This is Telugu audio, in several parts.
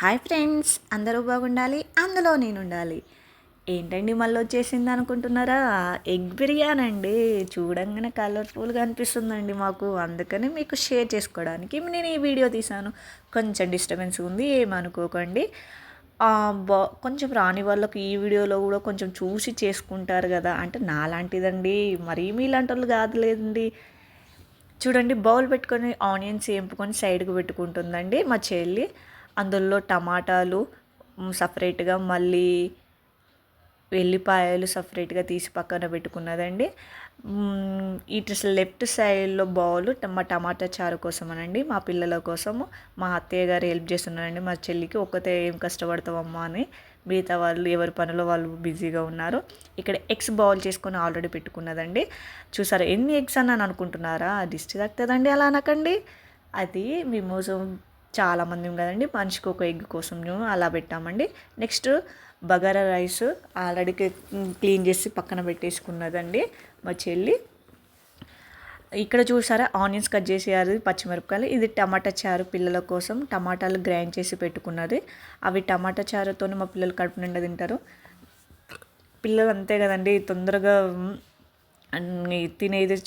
హాయ్ ఫ్రెండ్స్, అందరూ బాగుండాలి, అందులో నేను ఉండాలి. ఏంటండి మళ్ళీ వచ్చేసింది అనుకుంటున్నారా? ఎగ్ బిర్యానీ అండి. చూడంగానే కలర్ఫుల్గా అనిపిస్తుందండి మాకు. అందుకని మీకు షేర్ చేసుకోవడానికి నేను ఈ వీడియో తీశాను. కొంచెం డిస్టర్బెన్స్ ఉంది, ఏమనుకోకండి. కొంచెం రాని వాళ్ళకి ఈ వీడియోలో కూడా కొంచెం చూసి చేసుకుంటారు కదా, అంటే నాలాంటిదండి, మరీ మీలాంటి వాళ్ళు కాదులేదండి. చూడండి, బౌల్ పెట్టుకొని ఆనియన్స్ వేపుకొని సైడ్కి పెట్టుకుంటుందండి మా చెల్లి. అందులో టమాటాలు సపరేట్గా, మళ్ళీ వెల్లిపాయలు సపరేట్గా తీసి పక్కన పెట్టుకున్నదండి. ఇటు లెఫ్ట్ సైడ్లో బౌల్ మా టమాటా చారు కోసం అనండి, మా పిల్లల కోసము. మా అత్తయ్య గారు హెల్ప్ చేస్తున్నారండి మా చెల్లికి. ఒక్కతే ఏం కష్టపడతావమ్మా అని, మిగతా వాళ్ళు ఎవరి పనిలో వాళ్ళు బిజీగా ఉన్నారు. ఇక్కడ ఎగ్స్ బౌల్ చేసుకొని ఆల్రెడీ పెట్టుకున్నదండి. చూసారా ఎన్ని ఎగ్స్ అని అనుకుంటున్నారా? దిష్టి తాకుతుందండి, అలా అనకండి. అది మేము చాలామంది కదండి, మనిషికి ఒక ఎగ్ కోసం అలా పెట్టామండి. Next bagara rice already clean చేసి పక్కన పెట్టేసుకున్నదండి మా చెల్లి. ఇక్కడ చూసారా ఆనియన్స్ కట్ చేసేయాలి, పచ్చిమిరపకాయలు. ఇది టమాటా చారు పిల్లల కోసం, టమాటాలు గ్రైండ్ చేసి పెట్టుకున్నది. అవి టమాటా చారుతో మా పిల్లలు కడుపు నిండా తింటారు. పిల్లలు అంతే కదండి, తొందరగా తినేది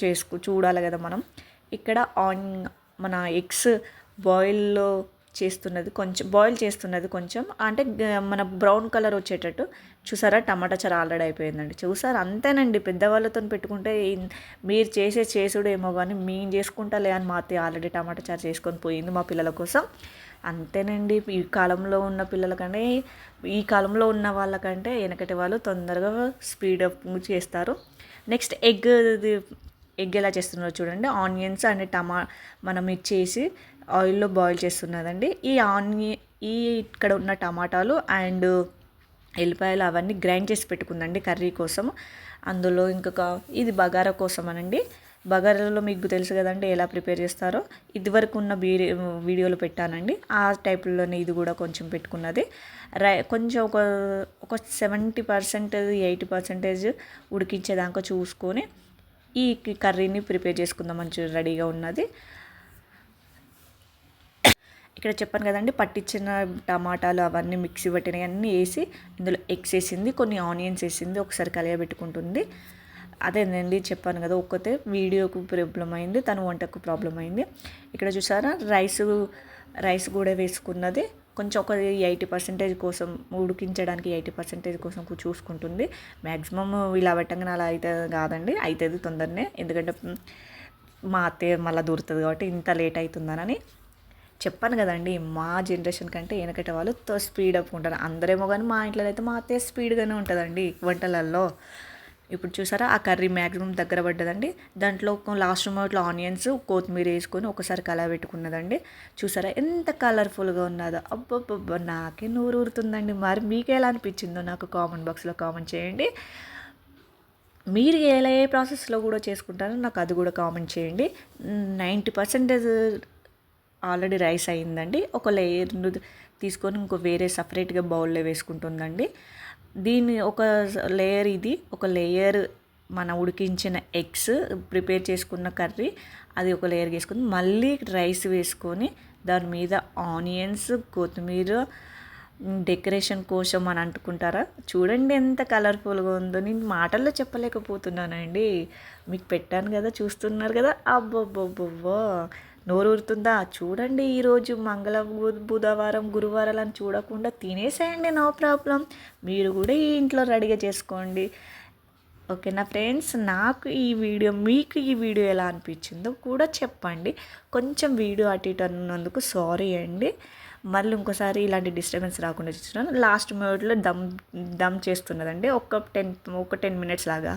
చూడాలి కదా మనం. ఇక్కడ మన ఎగ్స్ బాయిల్లో చేస్తున్నది, కొంచెం బాయిల్ చేస్తున్నది కొంచెం, అంటే మన బ్రౌన్ కలర్ వచ్చేటట్టు. చూసారా టమాటా చారు ఆల్రెడీ అయిపోయిందండి. చూసారా, అంతేనండి. పెద్దవాళ్ళతో పెట్టుకుంటే మీరు చేసుడు ఏమో కానీ మేము చేసుకుంటాలే అని మా అత్తయ్య ఆల్రెడీ టమాటా చారు చేసుకొని పోయింది మా పిల్లల కోసం. అంతేనండి. ఈ కాలంలో ఉన్న పిల్లలకంటే, ఈ కాలంలో ఉన్న వాళ్ళకంటే వెనకటి వాళ్ళు తొందరగా స్పీడప్ చేస్తారు. నెక్స్ట్ ఎగ్ ఎలా చేస్తున్నారో చూడండి. ఆనియన్స్ అండ్ మనం ఇచ్చేసి ఆయిల్లో బాయిల్ చేస్తున్నదండి. ఈ ఇక్కడ ఉన్న టమాటాలు అండ్ ఎల్లిపాయలు అవన్నీ గ్రైండ్ చేసి పెట్టుకుందండి కర్రీ కోసం. అందులో ఇంకొక ఇది బగారా కోసం అనండి. బగారాలో మీకు తెలుసు కదండి ఎలా ప్రిపేర్ చేస్తారో. ఇదివరకు ఉన్న వీడియోలో పెట్టానండి, ఆ టైప్లోనే ఇది కూడా కొంచెం పెట్టుకున్నది. కొంచెం ఒక 70% 80% ఉడికించేదాకా చూసుకొని ఈ కర్రీని ప్రిపేర్ చేసుకుందాం. మంచిగా రెడీగా ఉన్నది. ఇక్కడ చెప్పాను కదండి, పట్టించిన టమాటాలు అవన్నీ మిక్సీ పట్టినవి అన్నీ వేసి ఇందులో ఎగ్స్ వేసింది, కొన్ని ఆనియన్స్ వేసింది, ఒకసారి కలియబెట్టుకుంటుంది. అదేనండి చెప్పాను కదా, ఒక్కతే వీడియోకు ప్రాబ్లం అయింది, తను వంటకు ప్రాబ్లం అయింది. ఇక్కడ చూసారా రైస్ కూడా వేసుకున్నది. కొంచెం ఒక 80% కోసం, ఉడికించడానికి 80% కోసం చూసుకుంటుంది. మ్యాక్సిమం ఇలా పెట్టగానే అలా అయితే కాదండి, అవుతుంది తొందరనే. ఎందుకంటే మా అత్తయ్య మళ్ళీ దూరుతుంది కాబట్టి ఇంత లేట్ అవుతుందనని చెప్పాను కదండి. మా జనరేషన్ కంటే వెనకటి వాళ్ళు స్పీడప్ ఉంటారు అందరేమో, కానీ మా ఇంట్లో అయితే మా అత్తయ్య స్పీడ్గానే ఉంటుందండి వంటలలో. ఇప్పుడు చూసారా ఆ కర్రీ మ్యాక్సిమం దగ్గర పడ్డదండి. దాంట్లో లాస్ట్ మూమెంట్లో ఆనియన్స్ కొత్తిమీర వేసుకొని ఒకసారి పెట్టుకున్నదండి. చూసారా ఎంత కలర్ఫుల్గా ఉన్నదో. అబ్బబ్బబ్బ, నాకే నూరు ఊరుతుందండి. మరి మీకు ఎలా అనిపించిందో నాకు కామెంట్ బాక్స్లో కామెంట్ చేయండి. మీరు ఏ ప్రాసెస్లో కూడా చేసుకుంటారో నాకు అది కూడా కామెంట్ చేయండి. 90% ఆల్రెడీ రైస్ అయిందండి. ఒక లేయర్ తీసుకొని ఇంకో వేరే సపరేట్గా బౌల్లో వేసుకుంటుందండి. దీన్ని ఒక లేయర్, ఇది ఒక లేయర్ మన ఉడికించిన ఎగ్స్ ప్రిపేర్ చేసుకున్న కర్రీ, అది ఒక లేయర్ వేసుకొని మళ్ళీ రైస్ వేసుకొని దాని మీద ఆనియన్స్, కొత్తిమీర డెకరేషన్ కోసం అని అంటుకుంటారా. చూడండి ఎంత కలర్ఫుల్గా ఉందో. నేను మాటల్లో చెప్పలేకపోతున్నానండి. మీకు పెట్టాను కదా, చూస్తున్నారు కదా. అబ్బబ్బబ్బబ్బో, నోరు ఊరుతుందా? చూడండి, ఈరోజు బుధవారం గురువారాలని చూడకుండా తినేసేయండి, నో ప్రాబ్లం. మీరు కూడా ఈ ఇంట్లో రెడీగా చేసుకోండి. ఓకేనా ఫ్రెండ్స్? మీకు ఈ వీడియో ఎలా అనిపించిందో కూడా చెప్పండి. కొంచెం వీడియో అటు ఇటు అన్నందుకు సారీ అండి. మళ్ళీ ఇంకోసారి ఇలాంటి డిస్టర్బెన్స్ రాకుండా చూస్తున్నాను. లాస్ట్ మినిట్లో దమ్ చేస్తున్నదండి, ఒక 10 minutes లాగా.